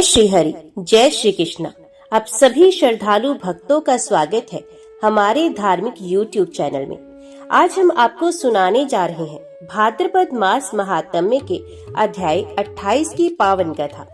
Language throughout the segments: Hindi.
जय श्री हरि, जय श्री कृष्ण। आप सभी श्रद्धालु भक्तों का स्वागत है हमारे धार्मिक YouTube चैनल में। आज हम आपको सुनाने जा रहे हैं भाद्रपद मास महात्म्य के अध्याय 28 की पावन कथा।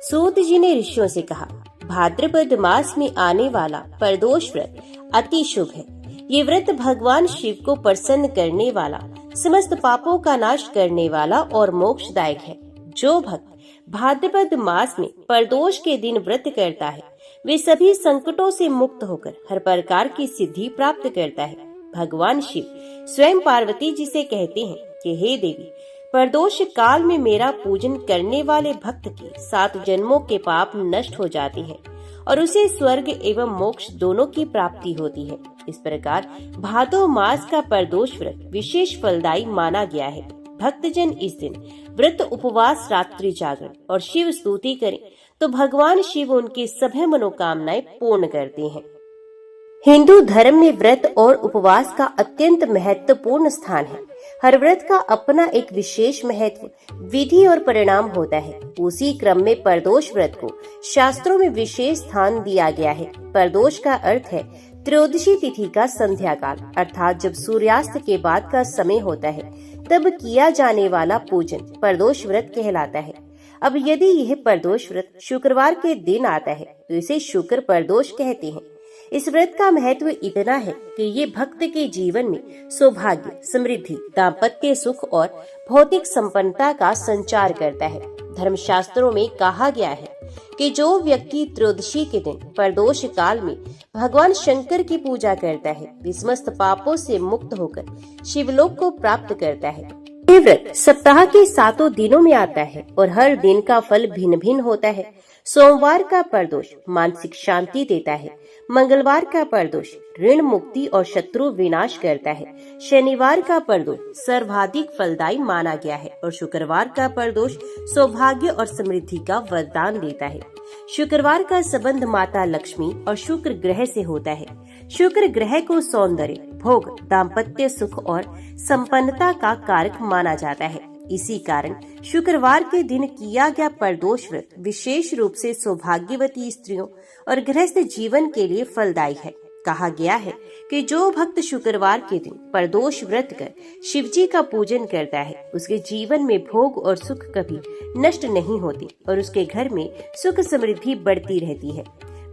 सूत जी ने ऋषियों से कहा, भाद्रपद मास में आने वाला प्रदोष व्रत अति शुभ है। ये व्रत भगवान शिव को प्रसन्न करने वाला, समस्त पापों का नाश करने वाला और मोक्षदायक है। जो भक्त भाद्रपद मास में प्रदोष के दिन व्रत करता है, वे सभी संकटों से मुक्त होकर हर प्रकार की सिद्धि प्राप्त करता है। भगवान शिव स्वयं पार्वती जी से कहते हैं कि हे देवी, प्रदोष काल में मेरा पूजन करने वाले भक्त के 7 जन्मों के पाप नष्ट हो जाते हैं और उसे स्वर्ग एवं मोक्ष दोनों की प्राप्ति होती है। इस प्रकार भादो मास का प्रदोष व्रत विशेष फलदायी माना गया है। भक्तजन इस दिन व्रत, उपवास, रात्रि जागरण और शिव स्तुति करें तो भगवान शिव उनकी सभी मनोकामनाएं पूर्ण करते हैं। हिंदू धर्म में व्रत और उपवास का अत्यंत महत्वपूर्ण स्थान है। हर व्रत का अपना एक विशेष महत्व, विधि और परिणाम होता है। उसी क्रम में प्रदोष व्रत को शास्त्रों में विशेष स्थान दिया गया है। प्रदोष का अर्थ है त्रयोदशी तिथि का संध्या काल, अर्थात जब सूर्यास्त के बाद का समय होता है तब किया जाने वाला पूजन प्रदोष व्रत कहलाता है। अब यदि यह प्रदोष व्रत शुक्रवार के दिन आता है तो इसे शुक्र प्रदोष कहते हैं। इस व्रत का महत्व इतना है कि ये भक्त के जीवन में सौभाग्य, समृद्धि, दाम्पत्य सुख और भौतिक संपन्नता का संचार करता है। धर्मशास्त्रों में कहा गया है कि जो व्यक्ति त्रयोदशी के दिन प्रदोष काल में भगवान शंकर की पूजा करता है, वे समस्त पापों से मुक्त होकर शिवलोक को प्राप्त करता है। ये व्रत सप्ताह के 7 दिनों में आता है और हर दिन का फल भिन्न भिन्न होता है। सोमवार का प्रदोष मानसिक शांति देता है। मंगलवार का प्रदोष ऋण मुक्ति और शत्रु विनाश करता है। शनिवार का प्रदोष सर्वाधिक फलदायी माना गया है और शुक्रवार का प्रदोष सौभाग्य और समृद्धि का वरदान देता है। शुक्रवार का संबंध माता लक्ष्मी और शुक्र ग्रह से होता है। शुक्र ग्रह को सौंदर्य, भोग, दाम्पत्य सुख और संपन्नता का कारक माना जाता है। इसी कारण शुक्रवार के दिन किया गया प्रदोष व्रत विशेष रूप से सौभाग्यवती स्त्रियों और गृहस्थ जीवन के लिए फलदायी है। कहा गया है कि जो भक्त शुक्रवार के दिन प्रदोष व्रत कर शिवजी का पूजन करता है, उसके जीवन में भोग और सुख कभी नष्ट नहीं होती और उसके घर में सुख समृद्धि बढ़ती रहती है।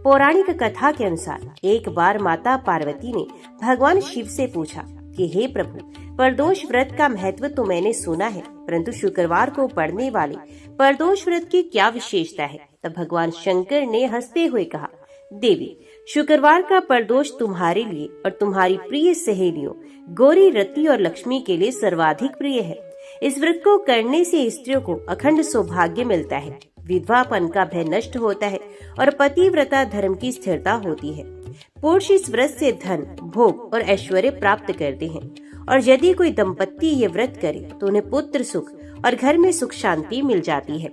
पौराणिक कथा के अनुसार एक बार माता पार्वती ने भगवान शिव से पूछा कि हे प्रभु, प्रदोष व्रत का महत्व तो मैंने सुना है, परंतु शुक्रवार को पड़ने वाले प्रदोष व्रत की क्या विशेषता है? तब भगवान शंकर ने हंसते हुए कहा, देवी, शुक्रवार का प्रदोष तुम्हारे लिए और तुम्हारी प्रिय सहेलियों गौरी, रति और लक्ष्मी के लिए सर्वाधिक प्रिय है। इस व्रत को करने से स्त्रियों को अखंड सौभाग्य मिलता है, विधवापन का भय नष्ट होता है और पतिव्रता धर्म की स्थिरता होती है। पुरुष इस व्रत से धन, भोग और ऐश्वर्य प्राप्त करते हैं और यदि कोई दंपत्ति ये व्रत करे तो उन्हें पुत्र सुख और घर में सुख शांति मिल जाती है।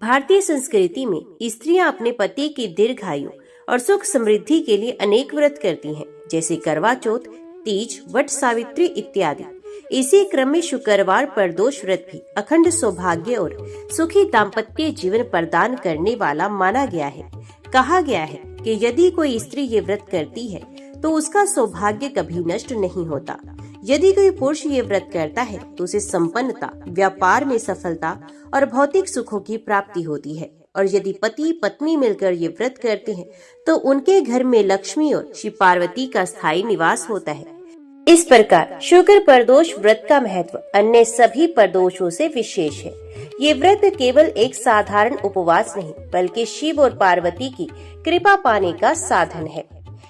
भारतीय संस्कृति में स्त्रियां अपने पति की दीर्घायु और सुख समृद्धि के लिए अनेक व्रत करती हैं, जैसे करवा चौथ, तीज, वट सावित्री इत्यादि। इसी क्रम में शुक्रवार प्रदोष व्रत भी अखंड सौभाग्य और सुखी दाम्पत्य जीवन प्रदान करने वाला माना गया है। कहा गया है कि यदि कोई स्त्री ये व्रत करती है तो उसका सौभाग्य कभी नष्ट नहीं होता। यदि कोई पुरुष ये व्रत करता है तो उसे संपन्नता, व्यापार में सफलता और भौतिक सुखों की प्राप्ति होती है। और यदि पति पत्नी मिलकर ये व्रत करते हैं तो उनके घर में लक्ष्मी और शिव पार्वती का स्थायी निवास होता है। इस प्रकार शुक्र प्रदोष व्रत का महत्व अन्य सभी प्रदोषों से विशेष है। ये व्रत केवल एक साधारण उपवास नहीं, बल्कि शिव और पार्वती की कृपा पाने का साधन है।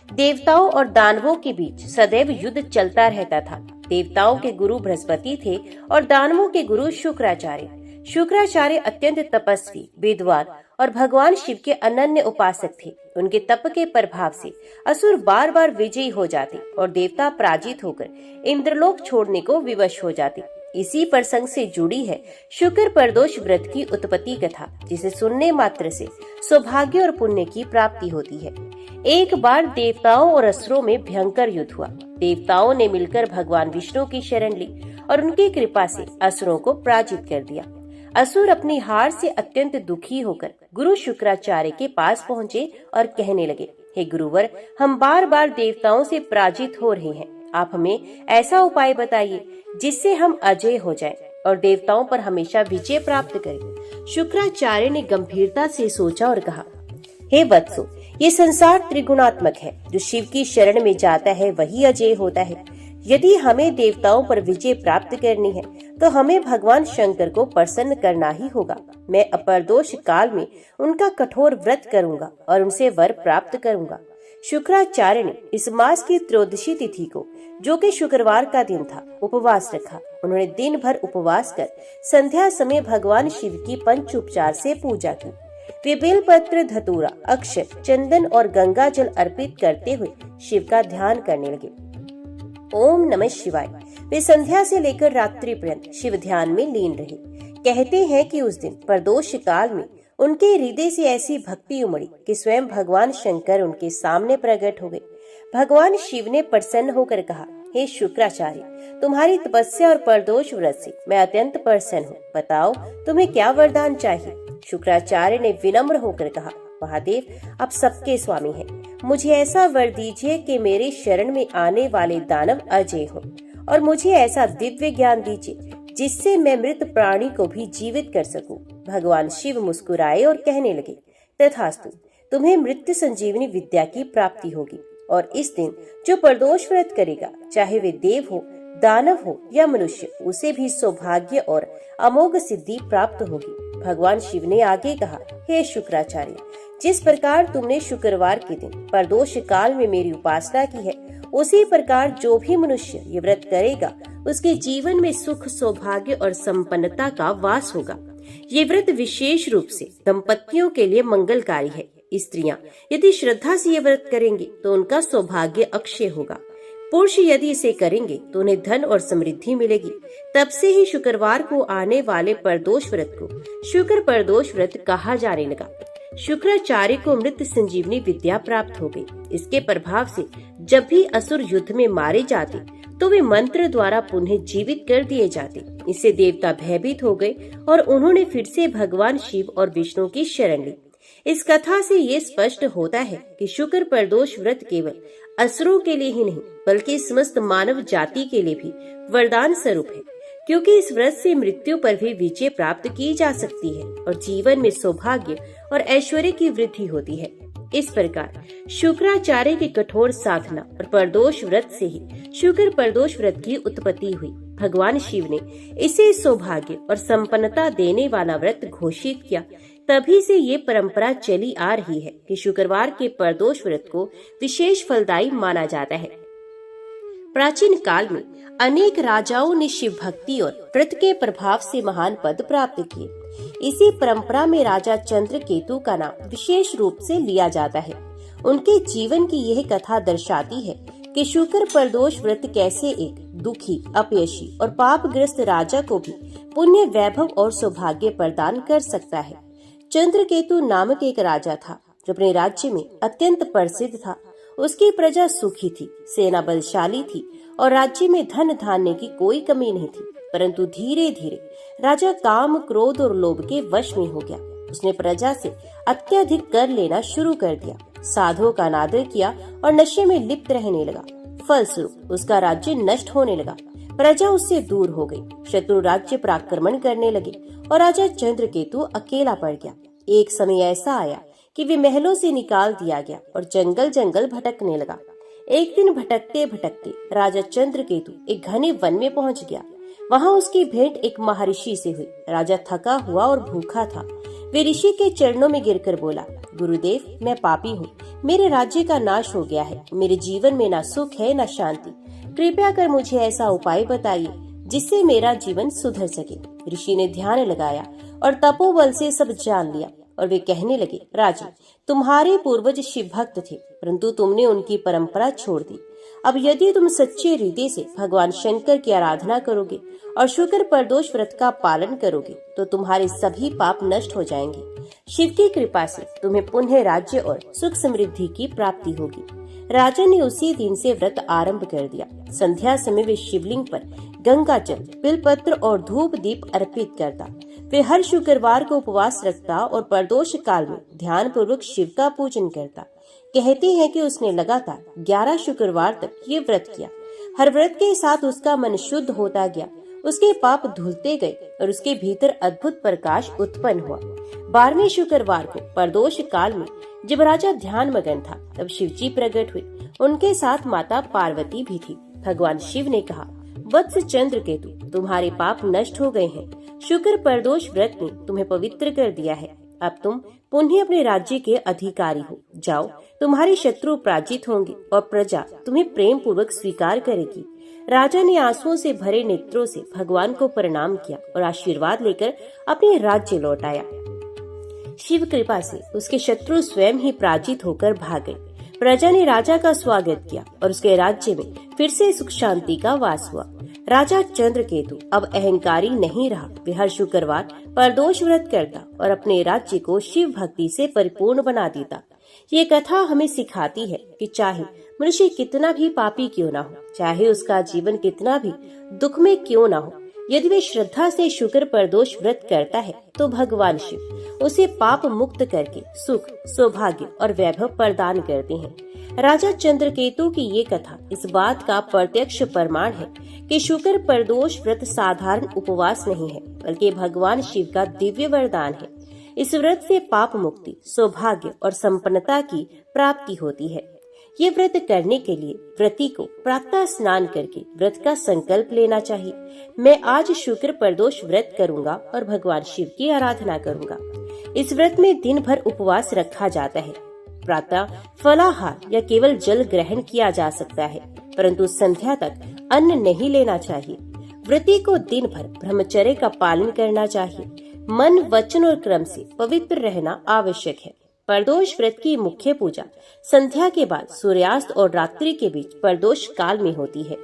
देवताओं और दानवों के बीच सदैव युद्ध चलता रहता था। देवताओं के गुरु बृहस्पति थे और दानवों के गुरु शुक्राचार्य। शुक्राचार्य अत्यंत तपस्वी, विद्वान और भगवान शिव के अनन्य उपासक थे। उनके तप के प्रभाव से असुर बार बार विजयी हो जाते और देवता पराजित होकर इंद्रलोक छोड़ने को विवश हो जाते। इसी प्रसंग से जुड़ी है शुक्र प्रदोष व्रत की उत्पत्ति कथा, जिसे सुनने मात्र से सौभाग्य और पुण्य की प्राप्ति होती है। एक बार देवताओं और असुरों में भयंकर युद्ध हुआ। देवताओं ने मिलकर भगवान विष्णु की शरण ली और उनकी कृपा से असुरों को पराजित कर दिया। असुर अपनी हार से अत्यंत दुखी होकर गुरु शुक्राचार्य के पास पहुँचे और कहने लगे, हे गुरुवर, हम बार बार देवताओं से पराजित हो रहे हैं। आप हमें ऐसा उपाय बताइए जिससे हम अजय हो जाएं और देवताओं पर हमेशा विजय प्राप्त करें। शुक्राचार्य ने गंभीरता से सोचा और कहा, हे वत्सो, ये संसार त्रिगुणात्मक है। जो शिव की शरण में जाता है वही अजय होता है। यदि हमें देवताओं पर विजय प्राप्त करनी है तो हमें भगवान शंकर को प्रसन्न करना ही होगा। मैं अपर्दोष काल में उनका कठोर व्रत करूंगा और उनसे वर प्राप्त करूंगा। शुक्राचार्य ने इस मास की त्रयोदशी तिथि को, जो कि शुक्रवार का दिन था, उपवास रखा। उन्होंने दिन भर उपवास कर संध्या समय भगवान शिव की पंचोपचार से पूजा की। वे बेलपत्र, धतूरा, अक्षत, चंदन और गंगा जल अर्पित करते हुए शिव का ध्यान करने लगे। ओम नमः शिवाय। वे संध्या से लेकर रात्रि पर्यंत शिव ध्यान में लीन रहे। कहते हैं कि उस दिन प्रदोष काल में उनके हृदय से ऐसी भक्ति उमड़ी कि स्वयं भगवान शंकर उनके सामने प्रकट हो गए। भगवान शिव ने प्रसन्न होकर कहा, हे शुक्राचार्य, तुम्हारी तपस्या और प्रदोष व्रत से मैं अत्यंत प्रसन्न हूँ। बताओ तुम्हें क्या वरदान चाहिए। शुक्राचार्य ने विनम्र होकर कहा, महादेव, आप सबके स्वामी हैं। मुझे ऐसा वर दीजिए कि मेरे शरण में आने वाले दानव अजय हों और मुझे ऐसा दिव्य ज्ञान दीजिए जिससे मैं मृत प्राणी को भी जीवित कर सकूं। भगवान शिव मुस्कुराए और कहने लगे, तथास्तु, तुम्हें मृत्यु संजीवनी विद्या की प्राप्ति होगी और इस दिन जो प्रदोष व्रत करेगा, चाहे वे देव हो, दानव हो या मनुष्य, उसे भी सौभाग्य और अमोघ सिद्धि प्राप्त होगी। भगवान शिव ने आगे कहा, हे शुक्राचार्य, जिस प्रकार तुमने शुक्रवार के दिन प्रदोष काल में मेरी उपासना की है, उसी प्रकार जो भी मनुष्य ये व्रत करेगा उसके जीवन में सुख, सौभाग्य और संपन्नता का वास होगा। ये व्रत विशेष रूप से दंपतियों के लिए मंगलकारी है। स्त्रियां यदि श्रद्धा से ये व्रत करेंगे तो उनका सौभाग्य अक्षय होगा। पुरुष यदि इसे करेंगे तो उन्हें धन और समृद्धि मिलेगी। तब से ही शुक्रवार को आने वाले प्रदोष व्रत को शुक्र प्रदोष व्रत कहा जाने लगा। शुक्राचार्य को मृत संजीवनी विद्या प्राप्त हो गई। इसके प्रभाव से जब भी असुर युद्ध में मारे जाते तो वे मंत्र द्वारा पुनः जीवित कर दिए जाते। इससे देवता भयभीत हो गए और उन्होंने फिर से भगवान शिव और विष्णु की शरण ली। इस कथा से ये स्पष्ट होता है कि शुक्र प्रदोष व्रत केवल असुरों के लिए ही नहीं बल्कि समस्त मानव जाति के लिए भी वरदान स्वरूप है, क्योंकि इस व्रत से मृत्यु पर भी विजय प्राप्त की जा सकती है और जीवन में सौभाग्य और ऐश्वर्य की वृद्धि होती है। इस प्रकार शुक्राचार्य की कठोर साधना और प्रदोष व्रत से ही शुक्र प्रदोष व्रत की उत्पत्ति हुई। भगवान शिव ने इसे सौभाग्य और संपन्नता देने वाला व्रत घोषित किया। तभी से ये परंपरा चली आ रही है कि शुक्रवार के प्रदोष व्रत को विशेष फलदायी माना जाता है। प्राचीन काल में अनेक राजाओं ने शिव भक्ति और व्रत के प्रभाव से महान पद प्राप्त किए। इसी परंपरा में राजा चंद्रकेतु का नाम विशेष रूप से लिया जाता है। उनके जीवन की यह कथा दर्शाती है कि शुक्र प्रदोष व्रत कैसे एक दुखी, अपयशी और पापग्रस्त राजा को भी पुण्य, वैभव और सौभाग्य प्रदान कर सकता है। चंद्रकेतु नामक एक राजा था जो अपने राज्य में अत्यंत प्रसिद्ध था। उसकी प्रजा सुखी थी, सेना बलशाली थी और राज्य में धन धान्य की कोई कमी नहीं थी। परंतु धीरे धीरे राजा काम, क्रोध और लोभ के वश में हो गया। उसने प्रजा से अत्यधिक कर लेना शुरू कर दिया, साधुओं का अनादर किया और नशे में लिप्त रहने लगा। फलस्वरूप उसका राज्य नष्ट होने लगा। प्रजा उससे दूर हो गई। शत्रु राज्य पर आक्रमण करने लगे और राजा चंद्रकेतु अकेला पड़ गया। एक समय ऐसा आया कि वे महलों से निकाल दिया गया और जंगल जंगल भटकने लगा। एक दिन भटकते भटकते राजा चंद्रकेतु एक घने वन में पहुंच गया। वहां उसकी भेंट एक महर्षि से हुई। राजा थका हुआ और भूखा था। वे ऋषि के चरणों में गिरकर बोला, गुरुदेव, मैं पापी हूँ। मेरे राज्य का नाश हो गया है। मेरे जीवन में न सुख है न शांति। कृपया कर मुझे ऐसा उपाय बताइए जिससे मेरा जीवन सुधर सके। ऋषि ने ध्यान लगाया और तपोबल से सब जान लिया और वे कहने लगे, राजन, तुम्हारे पूर्वज शिव भक्त थे, परंतु तुमने उनकी परंपरा छोड़ दी। अब यदि तुम सच्चे हृदय से भगवान शंकर की आराधना करोगे और शुक्र प्रदोष व्रत का पालन करोगे तो तुम्हारे सभी पाप नष्ट हो जाएंगे। शिव की कृपा से तुम्हें पुनः राज्य और सुख समृद्धि की प्राप्ति होगी। राजा ने उसी दिन से व्रत आरंभ कर दिया। संध्या समय वे शिवलिंग पर गंगा जल, बिलपत्र और धूप दीप अर्पित करता। वे हर शुक्रवार को उपवास रखता और प्रदोष काल में ध्यान पूर्वक शिव का पूजन करता। कहते हैं कि उसने लगातार 11 शुक्रवार तक ये व्रत किया। हर व्रत के साथ उसका मन शुद्ध होता गया, उसके पाप धुलते गए और उसके भीतर अद्भुत प्रकाश उत्पन्न हुआ। 12वें शुक्रवार को प्रदोष काल में जब राजा ध्यान मगन था, तब शिव जी प्रकट हुए। उनके साथ माता पार्वती भी थी। भगवान शिव ने कहा, वत्स चंद्रकेतु, तुम्हारे पाप नष्ट हो गए हैं। शुक्र प्रदोष व्रत ने तुम्हें पवित्र कर दिया है। अब तुम पुनः अपने राज्य के अधिकारी हो। जाओ, तुम्हारे शत्रु पराजित होंगे और प्रजा तुम्हें प्रेम पूर्वक स्वीकार करेगी। राजा ने आंसुओं से भरे नेत्रों से भगवान को प्रणाम किया और आशीर्वाद लेकर अपने राज्य लौट आया। शिव कृपा से उसके शत्रु स्वयं ही पराजित होकर भाग गए। प्रजा ने राजा का स्वागत किया और उसके राज्य में फिर से सुख शांति का वास हुआ। राजा चंद्रकेतु अब अहंकारी नहीं रहा। वे हर शुक्रवार प्रदोष व्रत करता और अपने राज्य को शिव भक्ति से परिपूर्ण बना देता। ये कथा हमें सिखाती है कि चाहे मनुष्य कितना भी पापी क्यों ना हो, चाहे उसका जीवन कितना भी दुख में क्यों ना हो, यदि वे श्रद्धा से शुक्र प्रदोष व्रत करता है तो भगवान शिव उसे पाप मुक्त करके सुख, सौभाग्य और वैभव प्रदान करते हैं। राजा चंद्रकेतु की ये कथा इस बात का प्रत्यक्ष प्रमाण है कि शुक्र प्रदोष व्रत साधारण उपवास नहीं है, बल्कि भगवान शिव का दिव्य वरदान है। इस व्रत से पाप मुक्ति, सौभाग्य और संपन्नता की प्राप्ति होती है। ये व्रत करने के लिए व्रती को प्रातः स्नान करके व्रत का संकल्प लेना चाहिए। मैं आज शुक्र प्रदोष व्रत करूंगा और भगवान शिव की आराधना करूंगा। इस व्रत में दिन भर उपवास रखा जाता है। प्रातः फलाहार या केवल जल ग्रहण किया जा सकता है, परंतु संध्या तक अन्न नहीं लेना चाहिए। व्रती को दिन भर ब्रह्मचर्य का पालन करना चाहिए। मन, वचन और क्रम से पवित्र रहना आवश्यक है। प्रदोष व्रत की मुख्य पूजा संध्या के बाद सूर्यास्त और रात्रि के बीच प्रदोष काल में होती है।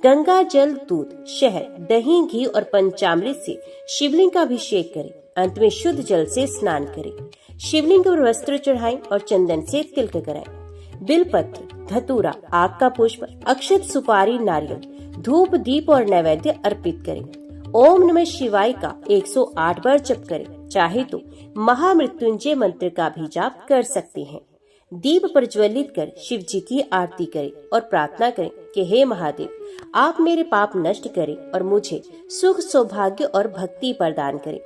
गंगा जल, दूध, शहद, दही, घी और पंचामृत से शिवलिंग का अभिषेक करें। अंत में शुद्ध जल से स्नान करें। शिवलिंग पर वस्त्र चढ़ाएं और चंदन से तिलक कराएं। बिलपत्र, धतूरा, आग का पुष्प, अक्षत, सुपारी, नारियल, धूप, दीप और नैवेद्य अर्पित करें। ओम नमः शिवाय का 108 बार जप करें। चाहे तो महामृत्युंजय मंत्र का भी जाप कर सकते हैं। दीप प्रज्वलित कर शिव जी की आरती करें और प्रार्थना करें कि हे महादेव, आप मेरे पाप नष्ट करें और मुझे सुख, सौभाग्य और भक्ति प्रदान करें।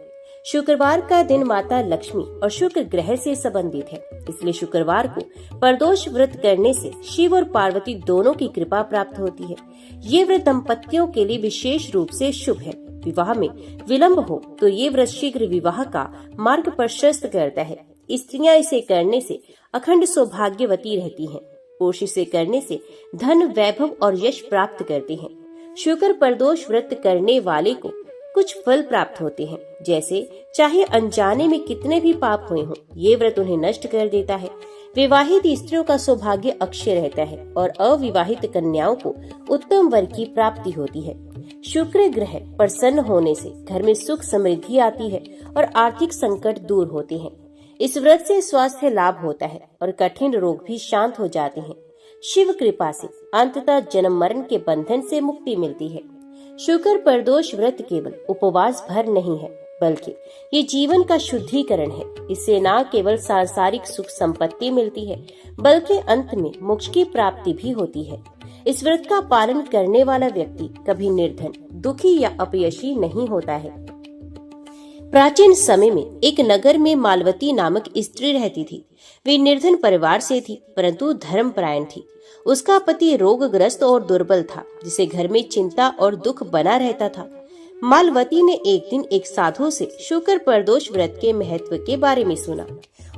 शुक्रवार का दिन माता लक्ष्मी और शुक्र ग्रह से संबंधित है, इसलिए शुक्रवार को प्रदोष व्रत करने से शिव और पार्वती दोनों की कृपा प्राप्त होती है। ये व्रत दंपतियों के लिए विशेष रूप से शुभ है। विवाह में विलंब हो तो ये व्रत शीघ्र विवाह का मार्ग प्रशस्त करता है। स्त्रियां इसे करने से अखंड सौभाग्यवती रहती हैं। पुरुष इसे करने से धन, वैभव और यश प्राप्त करते हैं। शुक्र प्रदोष व्रत करने वाले को कुछ फल प्राप्त होते हैं, जैसे चाहे अनजाने में कितने भी पाप हुए हों, ये व्रत उन्हें नष्ट कर देता है। विवाहित स्त्रियों का सौभाग्य अक्षय रहता है और अविवाहित कन्याओं को उत्तम वर की प्राप्ति होती है। शुक्र ग्रह प्रसन्न होने से घर में सुख, समृद्धि आती है और आर्थिक संकट दूर होते हैं। इस व्रत से स्वास्थ्य लाभ होता है और कठिन रोग भी शांत हो जाते हैं। शिव कृपा से अंततः जन्म मरण के बंधन से मुक्ति मिलती है। शुक्र प्रदोष व्रत केवल उपवास भर नहीं है, बल्कि ये जीवन का शुद्धिकरण है। इससे न केवल सांसारिक सुख संपत्ति मिलती है, बल्कि अंत में मोक्ष की प्राप्ति भी होती है। इस व्रत का पालन करने वाला व्यक्ति कभी निर्धन, दुखी या अपयशी नहीं होता है। प्राचीन समय में एक नगर में मालवती नामक स्त्री रहती थी। वे निर्धन परिवार से थी, परंतु धर्मपरायण थी। उसका पति रोगग्रस्त और दुर्बल था, जिसे घर में चिंता और दुख बना रहता था। मालवती ने एक दिन एक साधु से शुक्र प्रदोष व्रत के महत्व के बारे में सुना।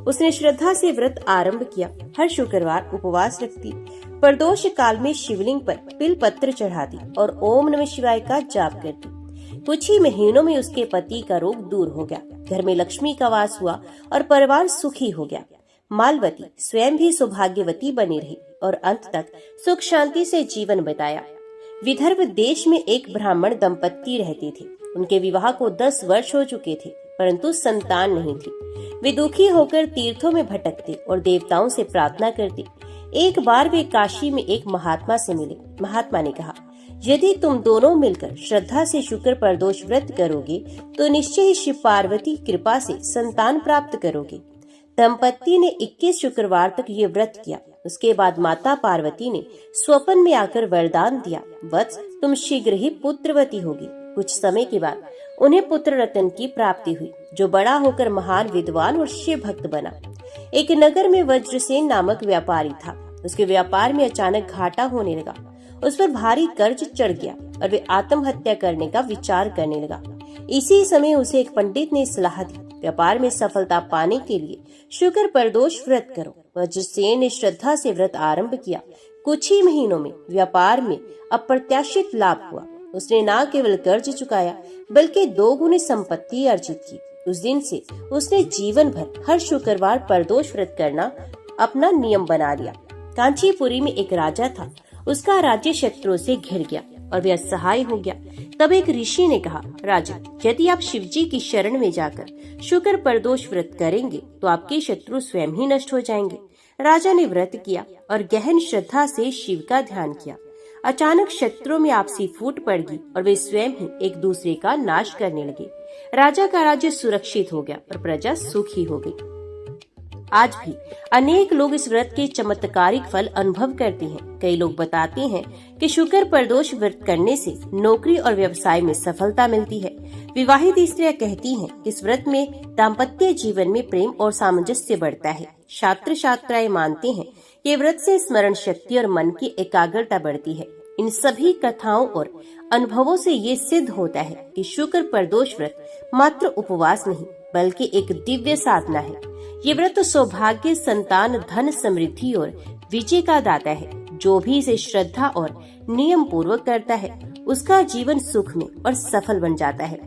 उसने श्रद्धा से व्रत आरंभ किया। हर शुक्रवार उपवास रखती, प्रदोष काल में शिवलिंग पर बिल पत्र चढ़ाती और ओम नमः शिवाय का जाप करती। कुछ ही महीनों में उसके पति का रोग दूर हो गया, घर में लक्ष्मी का वास हुआ और परिवार सुखी हो गया। मालवती स्वयं भी सौभाग्यवती बनी रही और अंत तक सुख शांति से जीवन बिताया। विदर्भ देश में एक ब्राह्मण दंपत्ति रहते थे। उनके विवाह को 10 वर्ष हो चुके थे, परंतु संतान नहीं थी। वे दुखी होकर तीर्थों में भटकते और देवताओं से प्रार्थना करते। एक बार वे काशी में एक महात्मा से मिले। महात्मा ने कहा, यदि तुम दोनों मिलकर श्रद्धा से शुक्र प्रदोष व्रत करोगे तो निश्चय ही शिव पार्वती कृपा से संतान प्राप्त करोगे। दंपति ने 21 शुक्रवार तक ये व्रत किया। उसके बाद माता पार्वती ने स्वप्न में आकर वरदान दिया, वत्स तुम शीघ्र ही पुत्रवती होगी। कुछ समय के बाद उन्हें पुत्र रत्न की प्राप्ति हुई, जो बड़ा होकर महान विद्वान और शिव भक्त बना। एक नगर में वज्रसेन नामक व्यापारी था। उसके व्यापार में अचानक घाटा होने लगा। उस पर भारी कर्ज चढ़ गया और वे आत्महत्या करने का विचार करने लगा। इसी समय उसे एक पंडित ने सलाह दी, व्यापार में सफलता पाने के लिए शुक्र प्रदोष व्रत करो। वज्रसेन ने श्रद्धा से व्रत आरंभ किया। कुछ ही महीनों में व्यापार में अप्रत्याशित लाभ हुआ। उसने न केवल कर्ज चुकाया बल्कि 2 गुनी संपत्ति अर्जित की। उस दिन से उसने जीवन भर हर शुक्रवार प्रदोष व्रत करना अपना नियम बना लिया। कांचीपुरी में एक राजा था। उसका राज्य शत्रुओं से घिर गया और वे असहाय हो गया। तब एक ऋषि ने कहा, राजा, यदि आप शिव जी की शरण में जाकर शुक्र प्रदोष व्रत करेंगे तो आपके शत्रु स्वयं ही नष्ट हो जाएंगे। राजा ने व्रत किया और गहन श्रद्धा से शिव का ध्यान किया। अचानक शत्रुओं में आपसी फूट पड़ गई और वे स्वयं ही एक दूसरे का नाश करने लगे। राजा का राज्य सुरक्षित हो गया और प्रजा सुखी हो गई। आज भी अनेक लोग इस व्रत के चमत्कारिक फल अनुभव करते हैं। कई लोग बताते हैं कि शुक्र प्रदोष व्रत करने से नौकरी और व्यवसाय में सफलता मिलती है। विवाहित स्त्रियां कहती हैं कि इस व्रत में दाम्पत्य जीवन में प्रेम और सामंजस्य बढ़ता है। छात्र छात्राएं मानते हैं कि व्रत से स्मरण शक्ति और मन की एकाग्रता बढ़ती है। इन सभी कथाओं और अनुभवों से ये सिद्ध होता है कि शुक्र प्रदोष व्रत मात्र उपवास नहीं बल्कि एक दिव्य साधना है। ये व्रत सौभाग्य, संतान, धन, समृद्धि और विजय का दाता है। जो भी इसे श्रद्धा और नियम पूर्वक करता है उसका जीवन सुख में और सफल बन जाता है।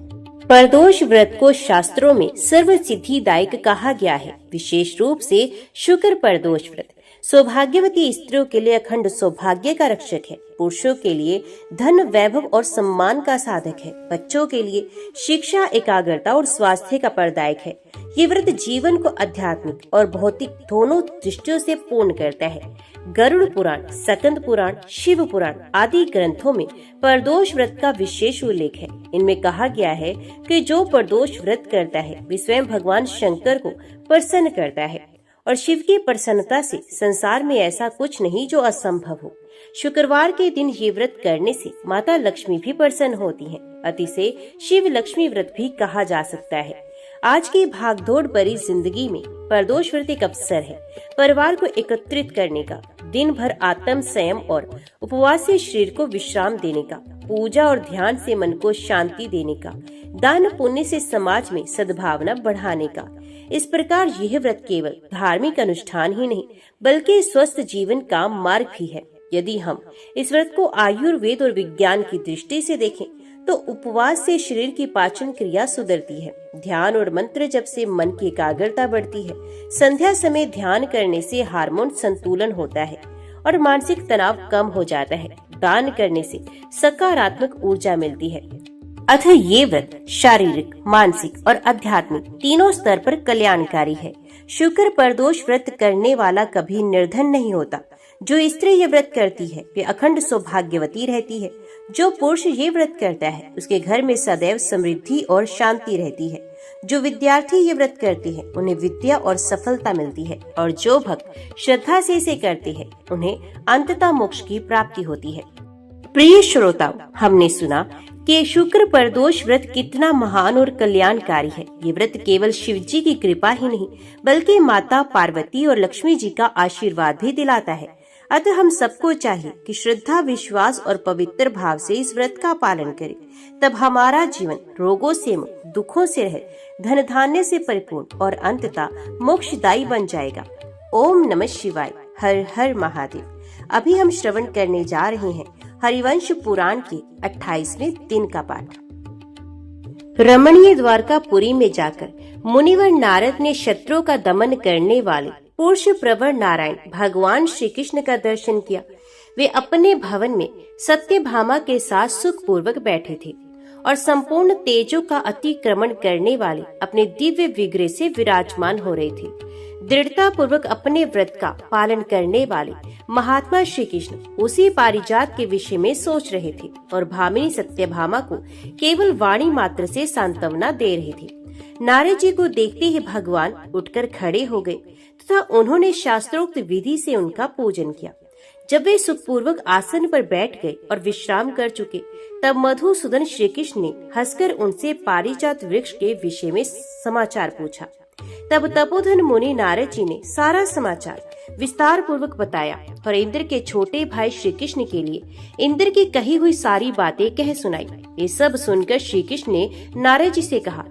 प्रदोष व्रत को शास्त्रों में सर्व सिद्धिदायक कहा गया है। विशेष रूप से शुक्र प्रदोष व्रत सौभाग्यवती स्त्रियों के लिए अखंड सौभाग्य का रक्षक है। पुरुषों के लिए धन, वैभव और सम्मान का साधक है। बच्चों के लिए शिक्षा, एकाग्रता और स्वास्थ्य का प्रदायक है। ये व्रत जीवन को आध्यात्मिक और भौतिक दोनों दृष्टियों से पूर्ण करता है। गरुड़ पुराण, स्कंद पुराण, शिव पुराण आदि ग्रंथों में प्रदोष व्रत का विशेष उल्लेख है। इनमें कहा गया है कि जो प्रदोष व्रत करता है वे स्वयं भगवान शंकर को प्रसन्न करता है और शिव की प्रसन्नता से संसार में ऐसा कुछ नहीं जो असंभव हो। शुक्रवार के दिन ये व्रत करने से माता लक्ष्मी भी प्रसन्न होती हैं। अति से शिव लक्ष्मी व्रत भी कहा जा सकता है। आज की भागदौड़ भरी जिंदगी में प्रदोष व्रत एक अवसर है परिवार को एकत्रित करने का, दिन भर आत्म संयम और उपवास से शरीर को विश्राम देने का, पूजा और ध्यान से मन को शांति देने का, दान पुण्य से समाज में सद्भावना बढ़ाने का। इस प्रकार यह व्रत केवल धार्मिक अनुष्ठान ही नहीं बल्कि स्वस्थ जीवन का मार्ग भी है। यदि हम इस व्रत को आयुर्वेद और विज्ञान की दृष्टि से देखें तो उपवास से शरीर की पाचन क्रिया सुधरती है। ध्यान और मंत्र जप से मन की एकाग्रता बढ़ती है। संध्या समय ध्यान करने से हार्मोन संतुलन होता है और मानसिक तनाव कम हो जाता है। दान करने से सकारात्मक ऊर्जा मिलती है। अतः ये व्रत शारीरिक, मानसिक और आध्यात्मिक तीनों स्तर पर कल्याणकारी है। शुक्र प्रदोष व्रत करने वाला कभी निर्धन नहीं होता। जो स्त्री ये व्रत करती है वे अखंड सौभाग्यवती रहती है। जो पुरुष ये व्रत करता है उसके घर में सदैव समृद्धि और शांति रहती है। जो विद्यार्थी ये व्रत करते हैं उन्हें विद्या और सफलता मिलती है और जो भक्त श्रद्धा से इसे करते हैं उन्हें अंततः मोक्ष की प्राप्ति होती है। प्रिय श्रोताओ, हमने सुना कि शुक्र प्रदोष व्रत कितना महान और कल्याणकारी है। ये व्रत केवल शिव जी की कृपा ही नहीं बल्कि माता पार्वती और लक्ष्मी जी का आशीर्वाद भी दिलाता है। अतः हम सबको चाहिए कि श्रद्धा, विश्वास और पवित्र भाव से इस व्रत का पालन करें। तब हमारा जीवन रोगों से मुक्त, दुखों से रहित, धन धान्य से परिपूर्ण और अंततः मोक्षदायी बन जाएगा। ओम नमः शिवाय। हर हर महादेव। अभी हम श्रवण करने जा रहे हैं हरिवंश पुराण के 28वें दिन का पाठ। रमणीय द्वारकापुरी में जाकर मुनिवर नारद ने शत्रुओं का दमन करने वाले पुरुष प्रवर नारायण भगवान श्री कृष्ण का दर्शन किया। वे अपने भवन में सत्यभामा के साथ सुख पूर्वक बैठे थे और संपूर्ण तेजों का अतिक्रमण करने वाले अपने दिव्य विग्रह से विराजमान हो रहे थे। दृढ़ता पूर्वक अपने व्रत का पालन करने वाले महात्मा श्री कृष्ण उसी पारिजात के विषय में सोच रहे थे और भामिनी सत्यभामा को केवल वाणी मात्र से सांत्वना दे रहे थे। नारद जी को देखते ही भगवान उठकर खड़े हो गए तथा उन्होंने शास्त्रोक्त विधि से उनका पूजन किया। जब वे सुखपूर्वक आसन पर बैठ गए और विश्राम कर चुके, तब मधुसूदन श्री कृष्ण ने हंसकर उनसे पारिजात वृक्ष के विषय में समाचार पूछा। तब तपोधन मुनि नारद जी ने सारा समाचार विस्तार पूर्वक बताया और इंद्र के छोटे भाई श्री कृष्ण के लिए इंद्र की कही हुई सारी बातें कह सुनाई। ये सब सुनकर श्री कृष्ण ने नारद जी से कहा,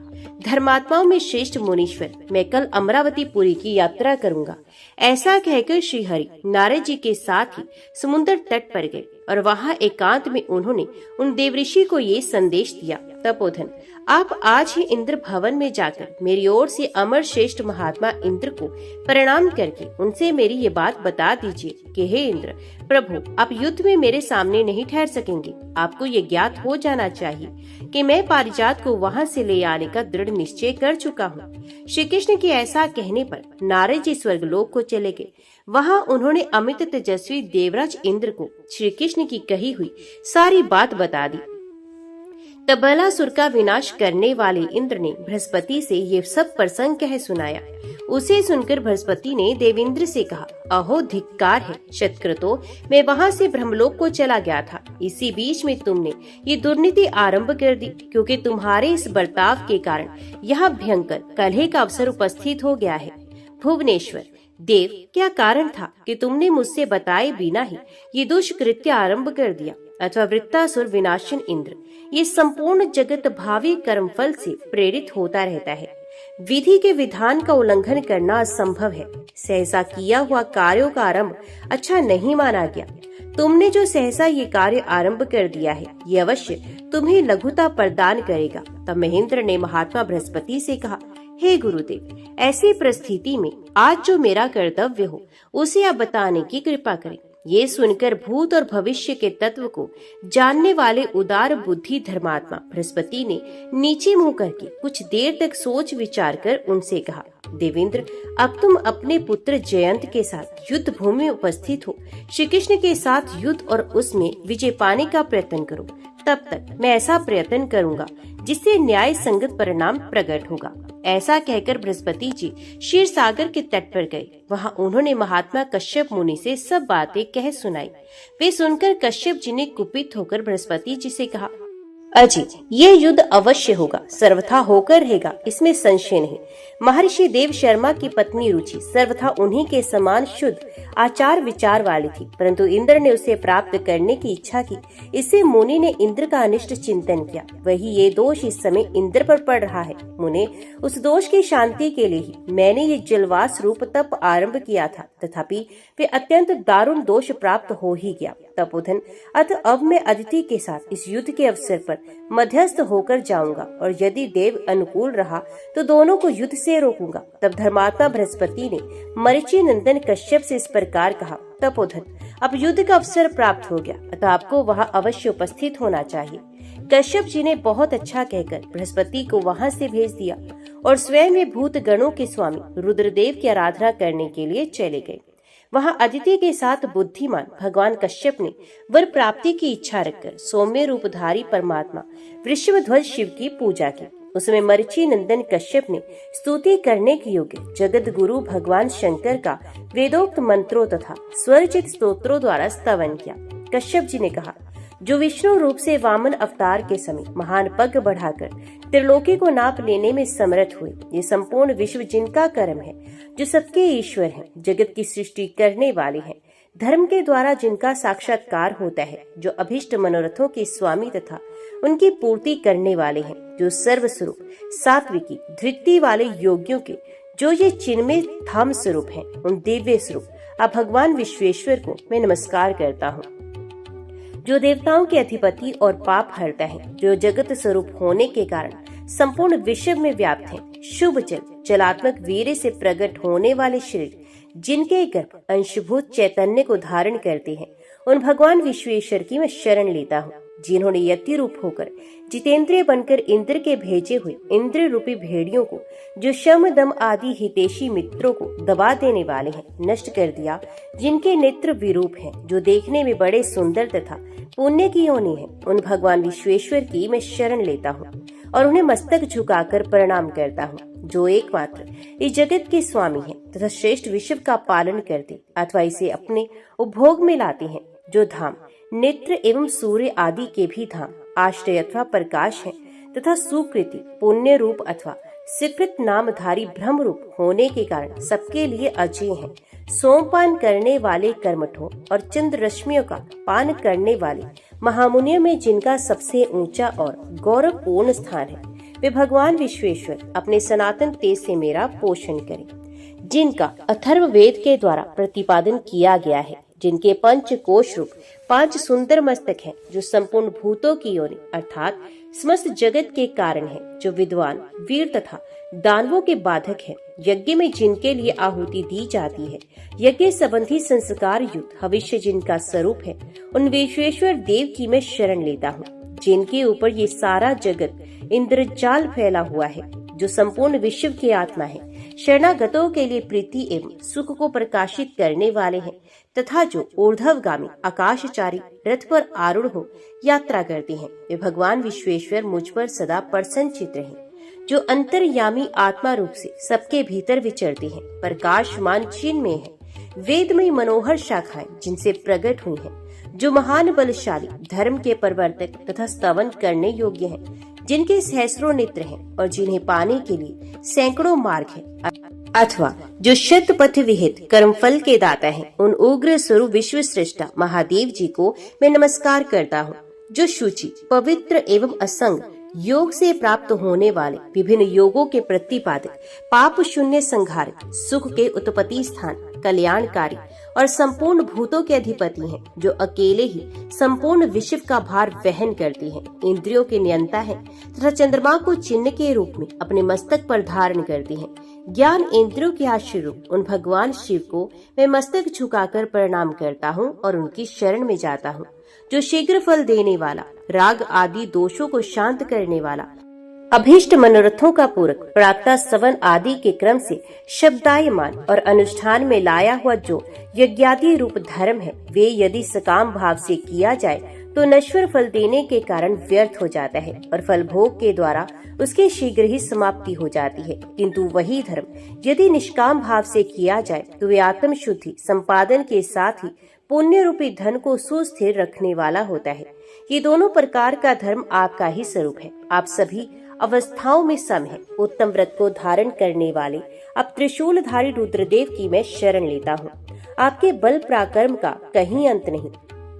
धर्मात्माओं में श्रेष्ठ मुनीश्वर, मैं कल अमरावतीपुरी की यात्रा करूंगा। ऐसा कहकर श्री हरि नारद जी के साथ ही समुद्र तट पर गए और वहां एकांत में उन्होंने उन देवऋषि को ये संदेश दिया, तपोधन, आप आज ही इंद्र भवन में जाकर मेरी ओर से अमर श्रेष्ठ महात्मा इंद्र को प्रणाम करके उनसे मेरी ये बात बता दीजिए कि हे इंद्र प्रभु, आप युद्ध में मेरे सामने नहीं ठहर सकेंगे। आपको ये ज्ञात हो जाना चाहिए कि मैं पारिजात को वहां से ले आने का दृढ़ निश्चय कर चुका हूँ। श्री कृष्ण के ऐसा कहने पर नारद जी स्वर्गलोक को चले गए। वहां उन्होंने अमित तेजस्वी देवराज इंद्र को श्री कृष्ण की कही हुई सारी बात बता दी। तब बलासुर का विनाश करने वाले इंद्र ने बृहस्पति से ये सब प्रसंग कह सुनाया। उसे सुनकर बृहस्पति ने देवेंद्र से कहा, अहो धिक्कार है शतक्रतो, मैं वहां से ब्रह्मलोक को चला गया था। इसी बीच में तुमने ये दुर्नीति आरंभ कर दी, क्योंकि तुम्हारे इस बर्ताव के कारण यहाँ भयंकर कलह का अवसर उपस्थित हो गया है। भुवनेश्वर देव, क्या कारण था कि तुमने मुझसे बताए बिना ही ये दुष्कृत्य आरंभ कर दिया? अथवा वृत्तासुर विनाशन इंद्र, ये संपूर्ण जगत भावी कर्मफल से प्रेरित होता रहता है। विधि के विधान का उल्लंघन करना असंभव है। सहसा किया हुआ कार्यों का आरंभ अच्छा नहीं माना गया। तुमने जो सहसा ये कार्य आरंभ कर दिया है, ये अवश्य तुम्हें लघुता प्रदान करेगा। तब महेंद्र ने महात्मा बृहस्पति से कहा, हे गुरुदेव, ऐसी परिस्थिति में आज जो मेरा कर्तव्य हो उसे आप बताने की कृपा करें। ये सुनकर भूत और भविष्य के तत्व को जानने वाले उदार बुद्धि धर्मात्मा बृहस्पति ने नीचे मुंह करके कुछ देर तक सोच विचार कर उनसे कहा, देवेंद्र, अब तुम अपने पुत्र जयंत के साथ युद्ध भूमि में उपस्थित हो। श्री कृष्ण के साथ युद्ध और उसमें विजय पाने का प्रयत्न करो। तब तक मैं ऐसा प्रयत्न करूंगा जिससे न्याय संगत परिणाम प्रकट होगा। ऐसा कहकर बृहस्पति जी क्षीर सागर के तट पर गए। वहां उन्होंने महात्मा कश्यप मुनि से सब बातें कह सुनाई। वे सुनकर कश्यप जी ने कुपित होकर बृहस्पति जी से कहा, अजी, ये युद्ध अवश्य होगा, सर्वथा होकर रहेगा, इसमें संशय नहीं। महर्षि देव शर्मा की पत्नी रुचि सर्वथा उन्हीं के समान शुद्ध आचार विचार वाली थी, परंतु इंद्र ने उसे प्राप्त करने की इच्छा की। इससे मुनि ने इंद्र का अनिष्ट चिंतन किया। वही ये दोष इस समय इंद्र पर पड़ रहा है। मुने, उस दोष की शांति के लिए ही मैंने ये जलवास रूप तप आरंभ किया था, तथापि वे अत्यंत दारुण दोष प्राप्त हो ही गया। तपोधन, अतः अब मैं अदिति के साथ इस युद्ध के अवसर पर मध्यस्थ होकर जाऊंगा और यदि देव अनुकूल रहा तो दोनों को युद्ध से रोकूंगा। तब धर्मात्मा बृहस्पति ने मरीचि नंदन कश्यप से इस प्रकार कहा, तपोधन, अब युद्ध का अवसर प्राप्त हो गया, अतः आपको वहां अवश्य उपस्थित होना चाहिए। कश्यप जी ने बहुत अच्छा कहकर बृहस्पति को वहां से भेज दिया और स्वयं वे भूत गणों के स्वामी रुद्रदेव की आराधना करने के लिए चले गए। वहां अदिति के साथ बुद्धिमान भगवान कश्यप ने वर प्राप्ति की इच्छा रखकर सौम्य रूपधारी परमात्मा वृषभध्वज शिव की पूजा की। उसमें मरीचि नंदन कश्यप ने स्तुति करने के योग्य जगत गुरु भगवान शंकर का वेदोक्त मंत्रों तथा स्वरचित स्तोत्रों द्वारा स्तवन किया। कश्यप जी ने कहा, जो विष्णु रूप से वामन अवतार के समय महान पग बढ़ाकर त्रिलोकी को नाप लेने में समर्थ हुए, ये संपूर्ण विश्व जिनका कर्म है, जो सबके ईश्वर हैं, जगत की सृष्टि करने वाले हैं, धर्म के द्वारा जिनका साक्षात्कार होता है, जो अभिष्ट मनोरथों के स्वामी तथा उनकी पूर्ति करने वाले हैं, जो सर्वस्वरूप सात्विकी धृति वाले योगियों के जो ये चिन्मय धाम स्वरूप हैं, उन दिव्य स्वरूप अब भगवान विश्वेश्वर को मैं नमस्कार करता हूँ, जो देवताओं के अधिपति और पाप हरता है, जो जगत स्वरूप होने के कारण संपूर्ण विश्व में व्याप्त है, शुभ जल जलात्मक वीर्य से प्रकट होने वाले शरीर, जिनके गर्भ अंशभूत चैतन्य को धारण करते हैं, उन भगवान विश्वेश्वर की मैं शरण लेता हूँ। जिन्होंने यति रूप होकर जितेंद्रिय बनकर इंद्र के भेजे हुए इंद्र रूपी भेड़ियों को, जो शम दम आदि हितैषी मित्रों को दबा देने वाले हैं, नष्ट कर दिया। जिनके नेत्र विरूप हैं, जो देखने में बड़े सुंदर तथा पुण्य की योनि है, उन भगवान विश्वेश्वर की मैं शरण लेता हूँ और उन्हें मस्तक झुकाकर प्रणाम करता हूँ, जो एकमात्र इस जगत के स्वामी हैं तथा श्रेष्ठ विश्व का पालन करते अथवा इसे अपने उपभोग में लाते हैं। जो धाम नेत्र एवं सूर्य आदि के भी धाम, आश्रय अथवा प्रकाश है तथा सुकृति पुण्य रूप अथवा स्वीकृत नामधारी ब्रह्म रूप होने के कारण सबके लिए अजय है। सोमपान करने वाले कर्मठों और चंद्र रश्मियों का पान करने वाले महामुनियों में जिनका सबसे ऊंचा और गौरवपूर्ण स्थान है, वे भगवान विश्वेश्वर अपने सनातन तेज से मेरा पोषण करें, जिनका अथर्व वेद के द्वारा प्रतिपादन किया गया है, जिनके पंच कोश रूप 5 सुंदर मस्तक हैं, जो संपूर्ण भूतों की योनि अर्थात समस्त जगत के कारण है, जो विद्वान वीर तथा दानवों के बाधक है, यज्ञ में जिनके लिए आहुति दी जाती है, यज्ञ संबंधी संस्कार युक्त भविष्य जिनका स्वरूप है, उन विश्वेश्वर देव की मैं शरण लेता हूँ, जिनके ऊपर ये सारा जगत इंद्रजाल फैला हुआ है, जो संपूर्ण विश्व के आत्मा है, शरणागतों के लिए प्रीति एवं सुख को प्रकाशित करने वाले हैं, तथा जो ऊर्ध्वगामी आकाशचारी रथ पर आरूढ़ हो यात्रा करते हैं, वे भगवान विश्वेश्वर मुझ पर सदा प्रसन्नचित्त हैं, जो अंतर्यामी आत्मा रूप से सबके भीतर विचरते हैं, प्रकाशमान चिन्मय है, वेदमय मनोहर शाखाएं जिनसे प्रकट हुई हैं, जो महान बलशाली धर्म के प्रवर्तक तथा स्तवन करने योग्य हैं, जिनके सहस्रों नेत्र हैं और जिन्हें पाने के लिए सैकड़ों मार्ग हैं, अथवा जो शतपथ विहित कर्मफल के दाता हैं, उन उग्र स्वरूप विश्व श्रेष्ठा महादेव जी को मैं नमस्कार करता हूँ, जो शुचि पवित्र एवं असंग योग से प्राप्त होने वाले विभिन्न योगों के प्रतिपादक, पाप शून्य संहारक, सुख के उत्पत्ति स्थान, कल्याणकारी और संपूर्ण भूतों के अधिपति हैं, जो अकेले ही संपूर्ण विश्व का भार वहन करते हैं, इंद्रियों के नियंता हैं तथा चंद्रमा को चिन्ह के रूप में अपने मस्तक पर धारण करते हैं। ज्ञान इंद्रियों के आश्रय रूप उन भगवान शिव को मैं मस्तक झुकाकर प्रणाम करता हूँ और उनकी शरण में जाता हूँ, जो शीघ्र फल देने वाला, राग आदि दोषों को शांत करने वाला, अभीष्ट मनोरथों का पूरक, प्रातः सवन आदि के क्रम से शब्दायमान और अनुष्ठान में लाया हुआ जो यज्ञादि रूप धर्म है, वे यदि सकाम भाव से किया जाए तो नश्वर फल देने के कारण व्यर्थ हो जाता है और फल भोग के द्वारा उसके शीघ्र ही समाप्ति हो जाती है। किंतु वही धर्म यदि निष्काम भाव से किया जाए तो वे आत्म शुद्धि संपादन के साथ ही पुण्य रूपी धन को सुस्थिर रखने वाला होता है। ये दोनों प्रकार का धर्म आपका ही स्वरूप है। आप सभी अवस्थाओं में सम है। उत्तम व्रत को धारण करने वाले अब त्रिशूलधारी रुद्रदेव की मैं शरण लेता हूँ। आपके बल पराक्रम का कहीं अंत नहीं।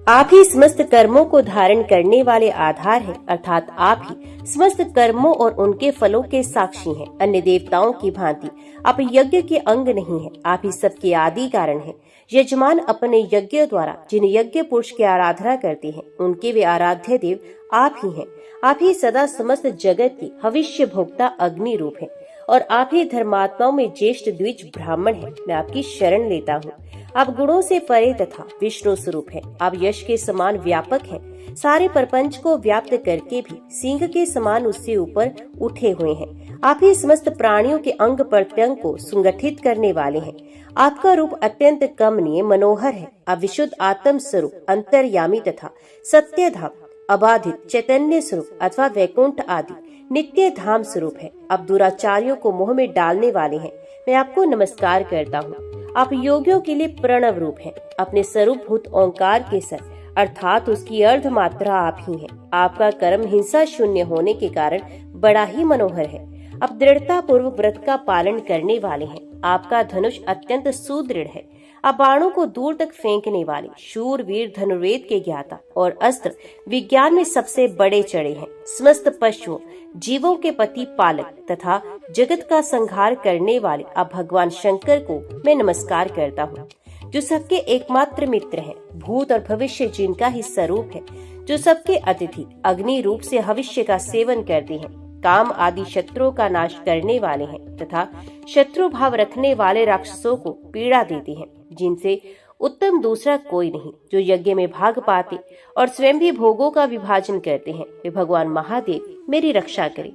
आप ही समस्त कर्मों को धारण करने वाले आधार हैं, अर्थात आप ही समस्त कर्मों और उनके फलों के साक्षी हैं। अन्य देवताओं की भांति आप यज्ञ के अंग नहीं हैं, आप ही सबके आदि कारण हैं। यजमान अपने यज्ञ द्वारा जिन यज्ञ पुरुष की आराधना करते हैं, उनके वे आराध्य देव आप ही हैं। आप ही सदा समस्त जगत की भविष्य भोक्ता अग्नि रूप है और आप ही धर्मात्माओं में ज्येष्ठ द्विज ब्राह्मण है। मैं आपकी शरण लेता हूँ। आप गुणों से परे तथा विष्णु स्वरूप है। आप यश के समान व्यापक हैं। सारे प्रपंच को व्याप्त करके भी सिंह के समान उससे ऊपर उठे हुए हैं। आप ही समस्त प्राणियों के अंग प्रत्यंग को संगठित करने वाले हैं। आपका रूप अत्यंत कमनीय मनोहर है। आप विशुद्ध आत्म स्वरूप अंतर्यामी तथा सत्य धाम, अबाधित चैतन्य स्वरूप अथवा वैकुंठ आदि नित्य धाम स्वरूप है। आप दुराचारियों को मोह में डालने वाले हैं। मैं आपको नमस्कार करता हूँ। आप योगियों के लिए प्रणव रूप हैं। अपने स्वरूप भूत ओंकार के सर अर्थात उसकी अर्ध मात्रा आप ही हैं। आपका कर्म हिंसा शून्य होने के कारण बड़ा ही मनोहर है। आप दृढ़ता पूर्वक व्रत का पालन करने वाले हैं। आपका धनुष अत्यंत सुदृढ़ है। आप बाणों को दूर तक फेंकने वाले शूरवीर धनुर्वेद के ज्ञाता और अस्त्र विज्ञान में सबसे बड़े चढ़े हैं। समस्त पशुओं जीवों के पति पालक तथा जगत का संहार करने वाले आप भगवान शंकर को मैं नमस्कार करता हूँ, जो सबके एकमात्र मित्र हैं। भूत और भविष्य जिनका ही स्वरूप है, जो सबके अतिथि अग्नि रूप से भविष्य का सेवन करते हैं। काम आदि शत्रुओं का नाश करने वाले हैं तथा शत्रु भाव रखने वाले राक्षसों को पीड़ा देते हैं, जिनसे उत्तम दूसरा कोई नहीं जो यज्ञ में भाग पाते और स्वयं भी भोगों का विभाजन करते हैं, वे भगवान महादेव मेरी रक्षा करें।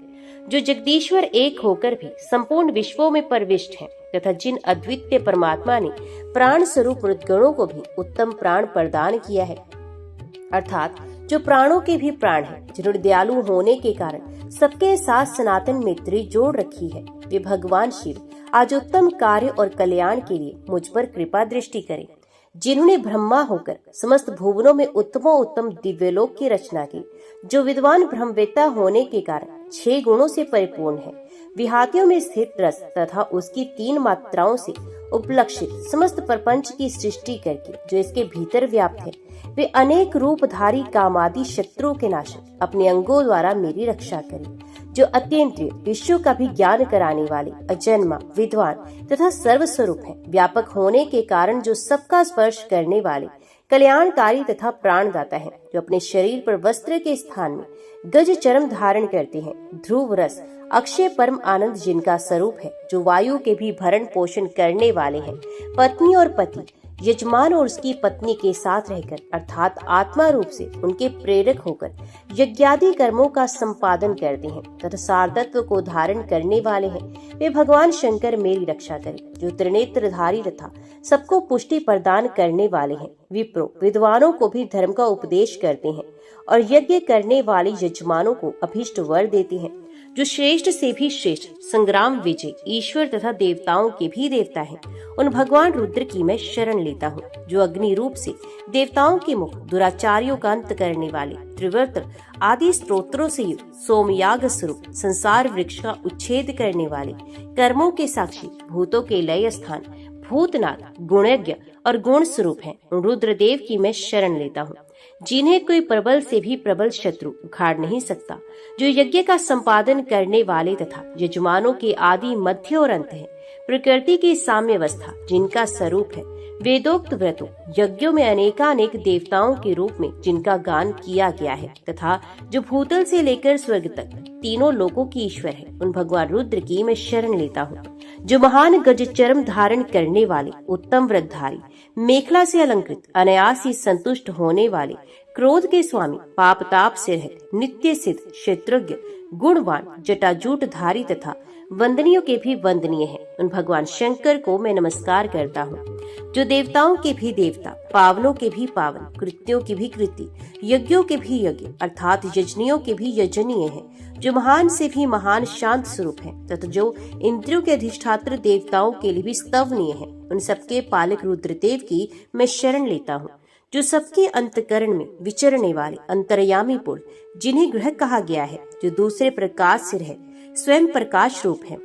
जो जगदीश्वर एक होकर भी संपूर्ण विश्वों में प्रविष्ट हैं तथा जिन अद्वितीय परमात्मा ने प्राण स्वरूप मृतगणों को भी उत्तम प्राण प्रदान किया है, अर्थात जो प्राणों के भी प्राण हैं, जिन्होंने दयालु होने के कारण सबके साथ सनातन मैत्री जोड़ रखी है, वे भगवान शिव आज उत्तम कार्य और कल्याण के लिए मुझ पर कृपा दृष्टि करें। जिन्होंने ब्रह्मा होकर समस्त भुवनों में उत्तमोत्तम दिव्यलोक की रचना की, जो विद्वान ब्रह्मवेत्ता होने के कारण 6 गुणों से परिपूर्ण है, विहातियों में स्थित रस तथा उसकी 3 मात्राओं से उपलक्षित समस्त प्रपंच की सृष्टि करके जो इसके भीतर व्याप्त है, वे अनेक रूपधारी कामादि शत्रुओं के नाशक अपने अंगों द्वारा मेरी रक्षा करें। जो अत्यंत विश्व का भी ज्ञान कराने वाले अजन्मा विद्वान तथा सर्वस्वरूप है, व्यापक होने के कारण जो सबका स्पर्श करने वाले कल्याणकारी तथा प्राणदाता है, जो अपने शरीर पर वस्त्र के स्थान में गज चरम धारण करते हैं, ध्रुव रस अक्षय परम आनंद जिनका स्वरूप है, जो वायु के भी भरण पोषण करने वाले हैं, पत्नी और पति यजमान और उसकी पत्नी के साथ रहकर अर्थात आत्मा रूप से उनके प्रेरक होकर यज्ञादि कर्मों का संपादन करते हैं तथा सारतत्व को धारण करने वाले हैं, वे भगवान शंकर मेरी रक्षा करें। जो त्रिनेत्रधारी तथा सबको पुष्टि प्रदान करने वाले हैं, विप्रो विद्वानों को भी धर्म का उपदेश करते हैं और यज्ञ करने वाले यजमानों को अभीष्ट वर देते हैं, जो श्रेष्ठ से भी श्रेष्ठ संग्राम विजय ईश्वर तथा देवताओं के भी देवता हैं, उन भगवान रुद्र की मैं शरण लेता हूँ। जो अग्नि रूप से देवताओं के मुख दुराचारियों का अंत करने वाले त्रिवर्त आदि स्तोत्रों से युक्त सोमयाग स्वरूप संसार वृक्ष का उच्छेद करने वाले कर्मों के साक्षी भूतों के लय स्थान भूतनाथ गुणज्ञ और गुण स्वरूप है, रुद्रदेव की मैं शरण लेता हूँ, जिन्हें कोई प्रबल से भी प्रबल शत्रु उखाड़ नहीं सकता। जो यज्ञ का संपादन करने वाले तथा यजमानों के आदि मध्य और अंत है, प्रकृति की साम्य अवस्था जिनका स्वरूप है, वेदोक्त व्रतों यज्ञों में अनेकानेक देवताओं के रूप में जिनका गान किया गया है तथा जो भूतल से लेकर स्वर्ग तक तीनों लोकों की ईश्वर है, उन भगवान रुद्र की मैं शरण लेता हूँ। जो महान गज चरम धारण करने वाले उत्तम व्रतधारी मेखला से अलंकृत अनायास ही संतुष्ट होने वाले क्रोध के स्वामी पाप ताप से रहित नित्य सिद्ध क्षेत्रज्ञ गुणवान जटाजूट धारी तथा वंदनियों के भी वंदनीय है, उन भगवान शंकर को मैं नमस्कार करता हूँ। जो देवताओं के भी देवता पावनों के भी पावन कृत्यों की भी कृति यज्ञों के भी यज्ञ अर्थात यजनियों के भी यजनीय है, जो महान से भी महान शांत स्वरूप है तथा जो इंद्रियों के अधिष्ठात्र देवताओं के लिए भी स्तवनीय है, उन सबके पालक रुद्रदेव की मैं शरण लेता हूँ। जो सबके अंतकरण में विचरने वाले अंतर्यामी पुरुष जिन्हें ग्रह कहा गया है, जो दूसरे प्रकाश से रहे स्वयं प्रकाश रूप है,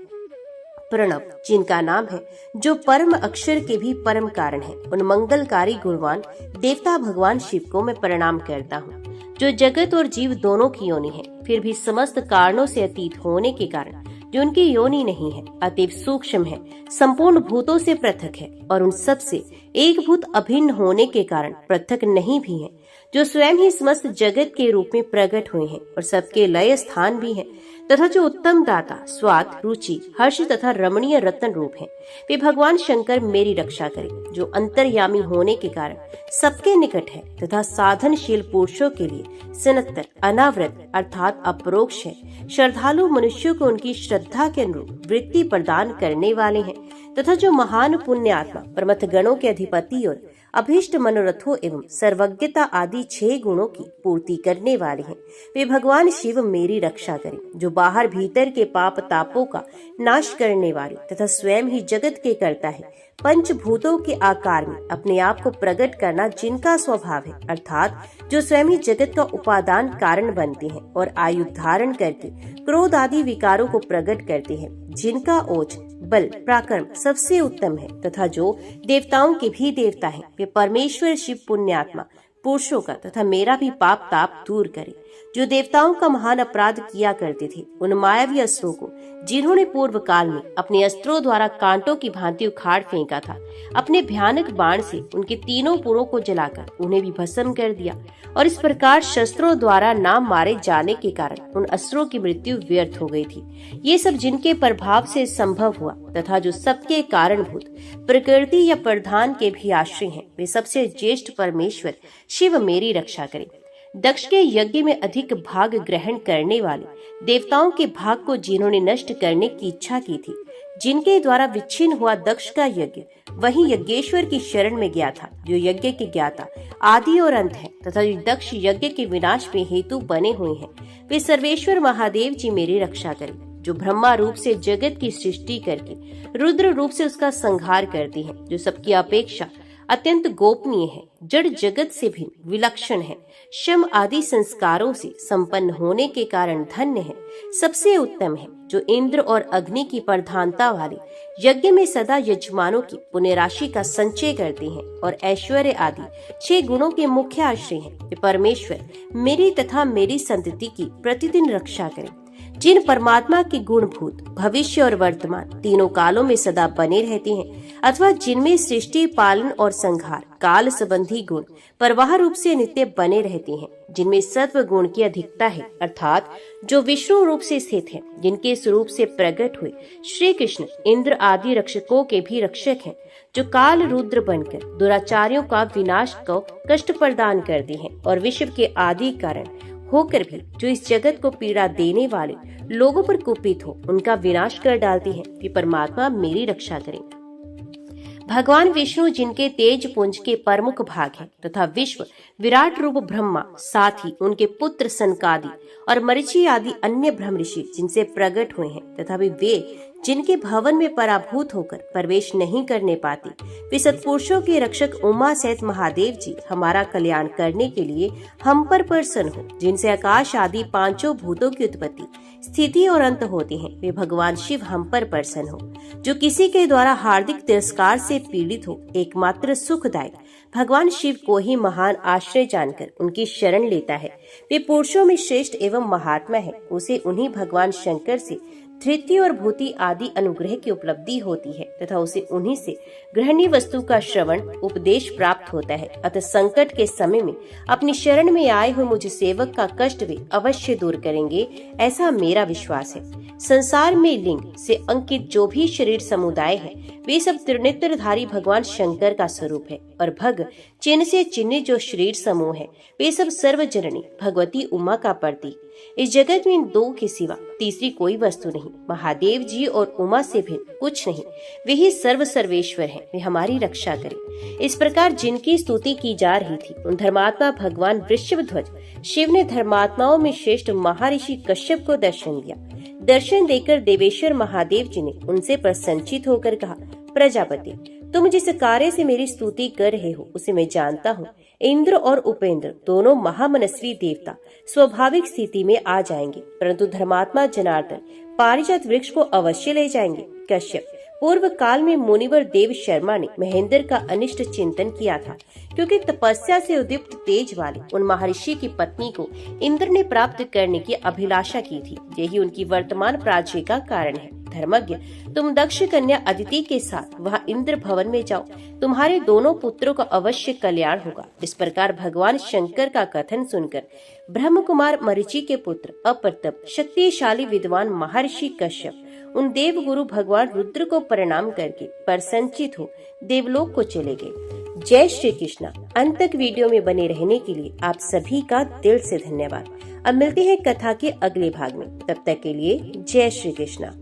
प्रणव जिनका नाम है, जो परम अक्षर के भी परम कारण है, उन मंगलकारी गुणवान देवता भगवान शिव को मैं प्रणाम करता हूँ। जो जगत और जीव दोनों की योनि है, फिर भी समस्त कारणों से अतीत होने के कारण जो उनकी योनि नहीं है, अतीव सूक्ष्म है, संपूर्ण भूतों से पृथक है और उन सब से एक भूत अभिन्न होने के कारण पृथक नहीं भी है, जो स्वयं ही समस्त जगत के रूप में प्रकट हुए हैं और सबके लय स्थान भी हैं तथा जो उत्तम दाता स्वाद रुचि हर्ष तथा रमणीय रत्न रूप हैं, वे भगवान शंकर मेरी रक्षा करें। जो अंतर्यामी होने के कारण सबके निकट है तथा साधनशील पुरुषों के लिए सनत्तर अनावृत अर्थात अपरोक्ष है, श्रद्धालु मनुष्यों को उनकी श्रद्धा के अनुरूप वृत्ति प्रदान करने वाले हैं तथा जो महान पुण्य आत्मा परमथ गणों के अधिपति और अभीष्ट मनोरथों एवं सर्वज्ञता आदि 6 गुणों की पूर्ति करने वाले हैं, वे भगवान शिव मेरी रक्षा करें। जो बाहर भीतर के पाप तापों का नाश करने वाले तथा स्वयं ही जगत के करता है, पंचभूतों के आकार में अपने आप को प्रकट करना जिनका स्वभाव है, अर्थात जो स्वयं ही जगत का उपादान कारण बनते हैं और आयु धारण करके क्रोध आदि विकारों को प्रकट करते हैं, जिनका ओज बल पराक्रम सबसे उत्तम है तथा जो देवताओं के भी देवता हैं, वे परमेश्वर शिव पुण्यात्मा पुरुषों का तथा मेरा भी पाप ताप दूर करे। जो देवताओं का महान अपराध किया करते थे, उन मायावी अस्त्रों को जिन्होंने पूर्व काल में अपने अस्त्रों द्वारा कांटों की भांति उखाड़ फेंका था, अपने भयानक बाण से उनके तीनों पुरों को जलाकर उन्हें भी भस्म कर दिया। और इस प्रकार शस्त्रों द्वारा ना मारे जाने के कारण उन अस्त्रों की मृत्यु व्यर्थ हो गई थी। ये सब जिनके प्रभाव से संभव हुआ तथा जो सबके कारणभूत प्रकृति या प्रधान के भी आश्रय हैं, वे सबसे ज्येष्ठ परमेश्वर शिव मेरी रक्षा करें। दक्ष के यज्ञ में अधिक भाग ग्रहण करने वाले देवताओं के भाग को जिन्होंने नष्ट करने की इच्छा की थी, जिनके द्वारा विच्छिन्न हुआ दक्ष का यज्ञ वही यज्ञेश्वर की शरण में गया था, जो यज्ञ के ज्ञाता आदि और अंत है तथा जो दक्ष यज्ञ के विनाश में हेतु बने हुए हैं, वे सर्वेश्वर महादेव जी मेरी रक्षा करें, जो ब्रह्मा रूप से जगत की सृष्टि करके रुद्र रूप से उसका संहार करती हैं, जो सबकी अपेक्षा अत्यंत गोपनीय है, जड़ जगत से भी विलक्षण है, शम आदि संस्कारों से संपन्न होने के कारण धन्य है, सबसे उत्तम है, जो इंद्र और अग्नि की प्रधानता वाले यज्ञ में सदा यजमानों की पुण्य राशि का संचय करते हैं और ऐश्वर्य आदि 6 गुणों के मुख्य आश्रय हैं। वे परमेश्वर मेरी तथा मेरी संतति की प्रतिदिन रक्षा करें। जिन परमात्मा के गुणभूत भविष्य और वर्तमान तीनों कालों में सदा बने रहते हैं, अथवा जिनमें सृष्टि पालन और संहार काल संबंधी गुण प्रवाह रूप से नित्य बने रहते हैं, जिनमें सत्व गुण की अधिकता है, अर्थात जो विष्णु रूप से स्थित है, जिनके स्वरूप से प्रकट हुए श्री कृष्ण इंद्र आदि रक्षकों के भी रक्षक हैं, जो काल रुद्र बनकर दुराचारियों का विनाश को कष्ट प्रदान करते हैं और विश्व के आदि कारण होकर भी जो इस जगत को पीड़ा देने वाले लोगों पर कुपित हो उनका विनाश कर डालती हैं, कि परमात्मा मेरी रक्षा करें। भगवान विष्णु जिनके तेज पुंज के प्रमुख भाग हैं तथा विश्व विराट रूप ब्रह्मा, साथ ही उनके पुत्र सनकादि और मरीचि आदि अन्य ब्रह्म ऋषि जिनसे प्रकट हुए हैं, तथा वे जिनके भवन में पराभूत होकर प्रवेश नहीं करने पाते, वे सत्पुरुषों के रक्षक उमा सहित महादेव जी हमारा कल्याण करने के लिए हम पर प्रसन्न हो, जिनसे आकाश आदि 5 भूतों की उत्पत्ति स्थिति और अंत होते हैं, वे भगवान शिव हम पर प्रसन्न हो। जो किसी के द्वारा हार्दिक तिरस्कार से पीड़ित हो, एकमात्र सुखदायक भगवान शिव को ही महान आश्रय जानकर उनकी शरण लेता है, वे पुरुषों में श्रेष्ठ एवं महात्मा है। उसे उन्हीं भगवान शंकर से धृति और भूति आदि अनुग्रह की उपलब्धि होती है तथा उसे उन्हीं से ग्रहणीय वस्तु का श्रवण उपदेश प्राप्त होता है। अतः संकट के समय में अपनी शरण में आए हुए मुझ सेवक का कष्ट वे अवश्य दूर करेंगे, ऐसा मेरा विश्वास है। संसार में लिंग से अंकित जो भी शरीर समुदाय है, वे सब त्रिनेत्रधारी भगवान शंकर का स्वरूप है, और भग चिन्ह से चिन्ह जो शरीर समूह है, वे सब सर्वजननी भगवती उमा का प्रतीक। इस जगत में इन 2 के सिवा तीसरी कोई वस्तु नहीं। महादेव जी और उमा से भी कुछ नहीं, वे ही सर्व सर्वेश्वर हैं, वे हमारी रक्षा करें। इस प्रकार जिनकी स्तुति की जा रही थी, उन धर्मात्मा भगवान वृषभध्वज शिव ने धर्मात्माओं में श्रेष्ठ महर्षि कश्यप को दर्शन दिया। दर्शन देकर देवेश्वर महादेव जी ने उनसे प्रसन्नचित होकर कहा, प्रजापति, तुम जिस कार्य से मेरी स्तुति कर रहे हो उसे मैं जानता हूँ। इंद्र और उपेंद्र दोनों महामनस्वी देवता स्वाभाविक स्थिति में आ जाएंगे, परंतु धर्मात्मा जनार्दन पारिजात वृक्ष को अवश्य ले जाएंगे। कश्यप, पूर्व काल में मुनिवर देव शर्मा ने महेंद्र का अनिष्ट चिंतन किया था, क्योंकि तपस्या से उद्दीप्त तेज वाले उन महर्षि की पत्नी को इंद्र ने प्राप्त करने की अभिलाषा की थी। यही उनकी वर्तमान पराजय का कारण है। धर्मज्ञ, तुम दक्ष कन्या अदिति के साथ वहाँ इंद्र भवन में जाओ, तुम्हारे दोनों पुत्रों का अवश्य कल्याण होगा। इस प्रकार भगवान शंकर का कथन सुनकर ब्रह्म कुमार मरीचि के पुत्र अप्रतप शक्तिशाली विद्वान महर्षि कश्यप उन देव गुरु भगवान रुद्र को प्रणाम करके प्रसन्नचित हो देवलोक को चले गए। जय श्री कृष्णा। अंत तक वीडियो में बने रहने के लिए आप सभी का दिल से धन्यवाद। अब मिलते हैं कथा के अगले भाग में, तब तक के लिए जय श्री कृष्णा।